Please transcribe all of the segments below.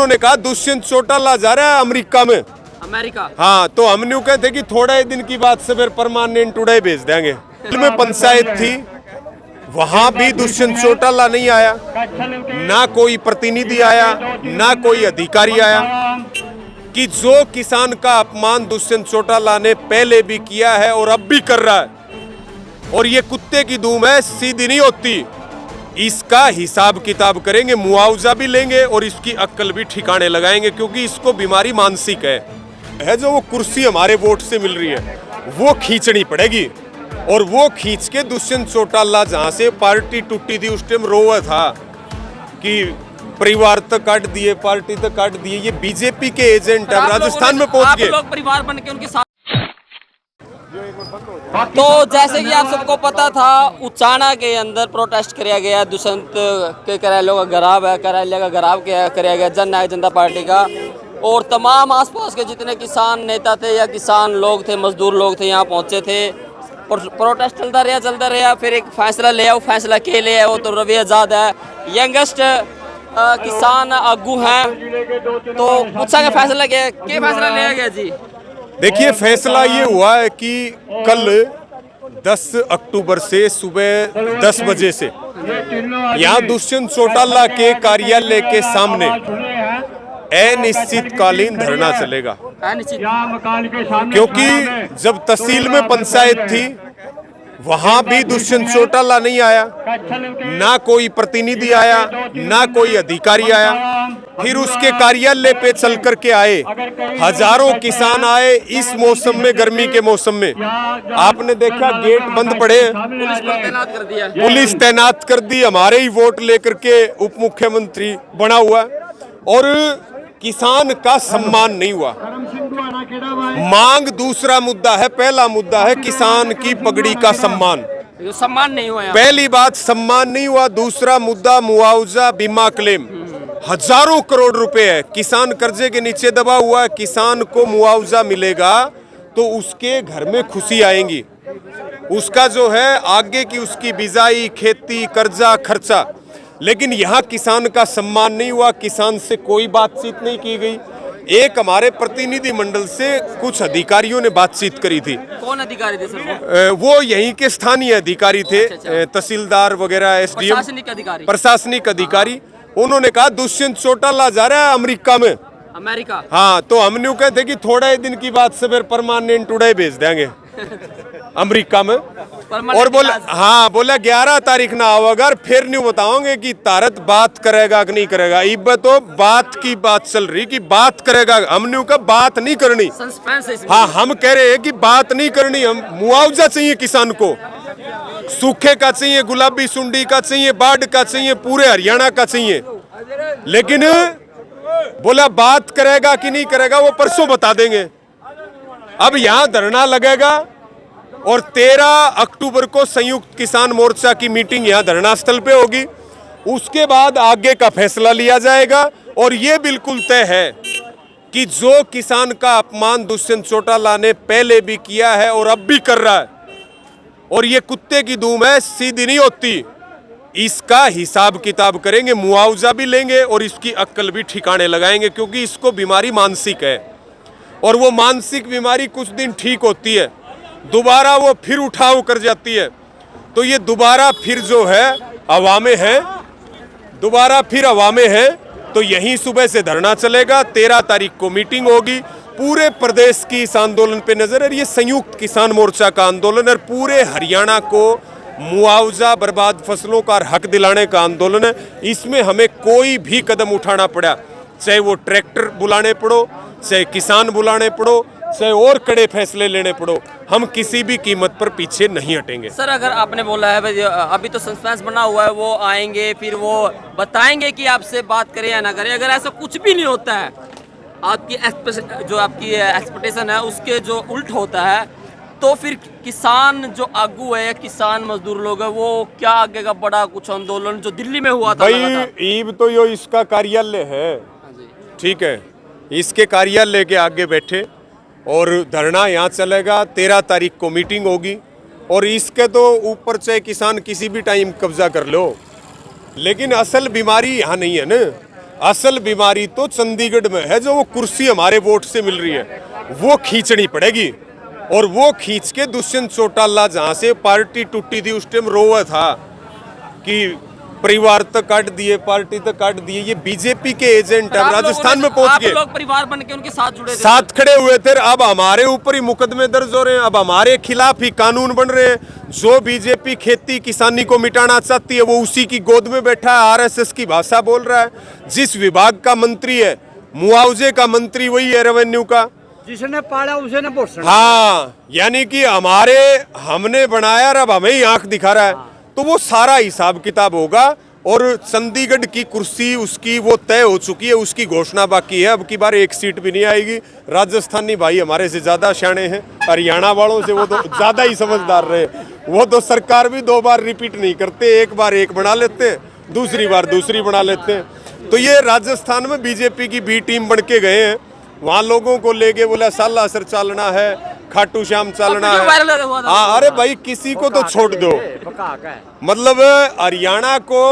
उन्होंने कहा दुष्यंत चौटाला जा रहा है अमेरिका में। अमेरिका। हाँ, तो हम न्यू कहते कि थोड़ा ही दिन की बात से फिर परमानेंट उड़ाई भेज देंगे। में पंचायत थी, वहां भी दुष्यंत चौटाला नहीं आया, ना कोई प्रतिनिधि आया, ना कोई अधिकारी आया। कि जो किसान का अपमान दुष्यंत चौटाला ने पहले भी किया है और अब भी कर रहा है, और ये कुत्ते की धूम है, सीधी नहीं होती। इसका हिसाब किताब करेंगे, मुआवजा भी लेंगे और इसकी अक्ल भी ठिकाने लगाएंगे, क्योंकि इसको बीमारी मानसिक है। जो वो कुर्सी हमारे वोट से मिल रही है वो खींचनी पड़ेगी, और वो खींच के दुष्यंत चौटाला जहां से पार्टी टूटी थी उस टाइम रोवा था कि परिवार तक काट दिए, पार्टी तक काट दिए। ये बीजेपी के एजेंट अब राजस्थान में पहुंच गए। लोग परिवार बन के उनके साथ। तो जैसे कि आप सबको पता था, उचाना के अंदर प्रोटेस्ट किया गया दुष्यंत के कार्यालयों का घेराव है, कार्यालय का घेराव किया गया जन नायक जनता पार्टी का, और तमाम आसपास के जितने किसान नेता थे या किसान लोग थे, मजदूर लोग थे, यहाँ पहुंचे थे। प्रोटेस्ट चलता रहा। फिर एक फैसला लिया, वो फैसला के लिया, वो तो रवि आजाद है, यंगेस्ट किसान आगू हैं। तो पूछा क्या फैसला लिया गया जी? देखिए, फैसला ये हुआ है कि कल 10 अक्टूबर से सुबह 10 बजे से यहाँ दुष्यंत चौटाला के कार्यालय के सामने अनिश्चितकालीन धरना चलेगा। क्योंकि जब तहसील में पंचायत थी वहां भी दुष्यंत चौटाला नहीं आया, ना कोई प्रतिनिधि आया, ना कोई अधिकारी आया। फिर उसके कार्यालय पे चल करके आए, हजारों किसान आए इस मौसम में, गर्मी के मौसम में। आपने देखा गेट बंद पड़े, पुलिस तैनात कर दी, हमारे ही वोट लेकर के उप मुख्यमंत्री बना हुआ, और किसान का सम्मान नहीं हुआ। मांग दूसरा मुद्दा है, पहला मुद्दा है किसान की पगड़ी का सम्मान नहीं हुआ। पहली बात सम्मान नहीं हुआ। दूसरा मुद्दा मुआवजा, बीमा क्लेम, हजारों करोड़ रुपए है, किसान कर्जे के नीचे दबा हुआ है। किसान को मुआवजा मिलेगा तो उसके घर में खुशी आएंगी, उसका जो है आगे की उसकी बिजाई, खेती, कर्जा, खर्चा। लेकिन यहाँ किसान का सम्मान नहीं हुआ, किसान से कोई बातचीत नहीं की गई। एक हमारे प्रतिनिधि मंडल से कुछ अधिकारियों ने बातचीत करी थी। कौन अधिकारी थे सर? वो यहीं के स्थानीय अधिकारी थे। अच्छा। तहसीलदार वगैरह, एसडीएम, प्रशासनिक अधिकारी। उन्होंने कहा दुष्यंत चौटाला जा रहा है अमेरिका में। अमेरिका। हाँ, तो हम न्यू कहते कि थोड़ा ही दिन की बात से फिर परमानेंट उड़ाई भेज देंगे अमेरिका में। और बोला 11 तारीख ना आओ, अगर फिर न्यू बताओगे कि तारत बात करेगा कि नहीं करेगा। इब तो बात की बात चल रही कि बात करेगा, हम न्यू का बात नहीं करनी। हाँ, हम कह रहे हैं कि बात नहीं करनी, हम मुआवजा चाहिए किसान को। सूखे का चाहिए, गुलाबी सुंडी का चाहिए, बाढ़ का चाहिए, पूरे हरियाणा का चाहिए। लेकिन बोला बात करेगा कि नहीं करेगा वो परसों बता देंगे। अब यहाँ धरना लगेगा और 13 अक्टूबर को संयुक्त किसान मोर्चा की मीटिंग यहाँ धरना स्थल पे होगी। उसके बाद आगे का फैसला लिया जाएगा, और ये बिल्कुल तय है कि जो किसान का अपमान दुष्यंत चौटाला ने पहले भी किया है और अब भी कर रहा है, और ये कुत्ते की धूम है, सीधी नहीं होती। इसका हिसाब किताब करेंगे, मुआवजा भी लेंगे और इसकी अक्ल भी ठिकाने लगाएंगे, क्योंकि इसको बीमारी मानसिक है, और वो मानसिक बीमारी कुछ दिन ठीक होती है, दोबारा वो फिर उठाव कर जाती है। तो ये दोबारा फिर जो है अवामे है, तो यहीं सुबह से धरना चलेगा। 13 तारीख को मीटिंग होगी। पूरे प्रदेश की इस आंदोलन पे नजर है। ये संयुक्त किसान मोर्चा का आंदोलन है, पूरे हरियाणा को मुआवजा, बर्बाद फसलों का हक दिलाने का आंदोलन है। इसमें हमें कोई भी कदम उठाना पड़ा, चाहे वो ट्रैक्टर बुलाने पड़ो, चाहे किसान बुलाने पड़ो, चाहे और कड़े फैसले लेने पड़ो, हम किसी भी कीमत पर पीछे नहीं हटेंगे। सर, अगर आपने बोला है अभी तो सस्पेंस बना हुआ है, वो आएंगे फिर वो बताएंगे कि आपसे बात करें या ना करें, अगर ऐसा कुछ भी नहीं होता है, आपकी एक्सपेक्टेशन है उसके जो उल्ट होता है, तो फिर किसान जो आगू है, किसान मजदूर लोग है, वो क्या आगे का बड़ा कुछ आंदोलन जो दिल्ली में हुआ था भाई, ईब तो यो इसका कार्यालय है, ठीक है, इसके कार्यालय के आगे बैठे और धरना यहाँ चलेगा। 13 तारीख को मीटिंग होगी, और इसके तो ऊपर चाहे किसान किसी भी टाइम कब्जा कर लो, लेकिन असल बीमारी यहाँ नहीं है ना। असल बीमारी तो चंडीगढ़ में है, जो वो कुर्सी हमारे वोट से मिल रही है वो खींचनी पड़ेगी। और वो खींच के दुष्यंत चौटाला जहां से पार्टी टूटी थी उस टाइम रोवा था कि परिवार तक काट दिए, पार्टी तक काट दिए, ये बीजेपी के एजेंट है, राजस्थान में पहुंच गए, लोग परिवार बन के उनके साथ जुड़े थे, साथ खड़े हुए थे। अब हमारे ऊपर ही मुकदमे दर्ज हो रहे हैं, अब हमारे खिलाफ ही कानून बन रहे हैं। जो बीजेपी खेती किसानी को मिटाना चाहती है वो उसी की गोद में बैठा है, आरएसएस की भाषा बोल रहा है। जिस विभाग का मंत्री है मुआवजे का मंत्री वही है, रेवेन्यू का, जिसने पाला उसे ने वोट। हाँ, यानी कि हमने बनाया और अब हमें ही आंख दिखा रहा है। तो वो सारा हिसाब किताब होगा और चंडीगढ़ की कुर्सी उसकी वो तय हो चुकी है, उसकी घोषणा बाकी है। अब की बार एक सीट भी नहीं आएगी। राजस्थानी भाई हमारे से ज्यादा शाणे हैं, हरियाणा वालों से वो तो ज्यादा ही समझदार रहे। वो तो सरकार भी 2 बार रिपीट नहीं करते, एक बार एक बना लेते हैं, दूसरी बार दूसरी बना लेते हैं। तो ये राजस्थान में बीजेपी की बी टीम बन के गए हैं। वहाँ लोगों को लेके बोला सालासर चलना है, खाटू श्याम चलना है। हाँ, अरे भाई किसी को तो छोड़ दो, मतलब हरियाणा को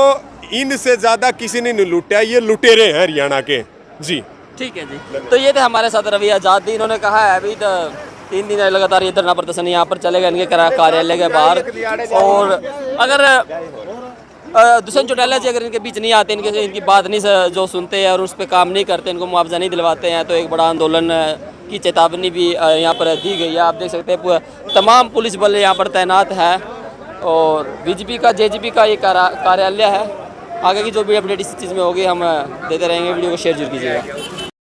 इनसे ज्यादा किसी ने नहीं लूटा, ये लुटेरे हैं हरियाणा के जी। ठीक है जी। तो ये थे हमारे साथ रवि आजाद। इन्होंने कहा है अभी तो 3 दिन लगातार ये धरना प्रदर्शन यहाँ पर चलेगा इनके कार्यालय के बाहर। और अगर दुष्यंत चौटाला जी अगर इनके बीच नहीं आते, इनकी बात नहीं जो सुनते हैं और उस पर काम नहीं करते, इनको मुआवजा नहीं दिलवाते हैं, तो एक बड़ा आंदोलन की चेतावनी भी यहाँ पर दी गई है। आप देख सकते हैं तमाम पुलिस बल यहाँ पर तैनात है और बीजेपी का जेजेपी का ये कार्यालय है। आगे की जो भी अपडेट इस चीज़ में होगी हम देते रहेंगे। वीडियो को शेयर जरूर कीजिएगा।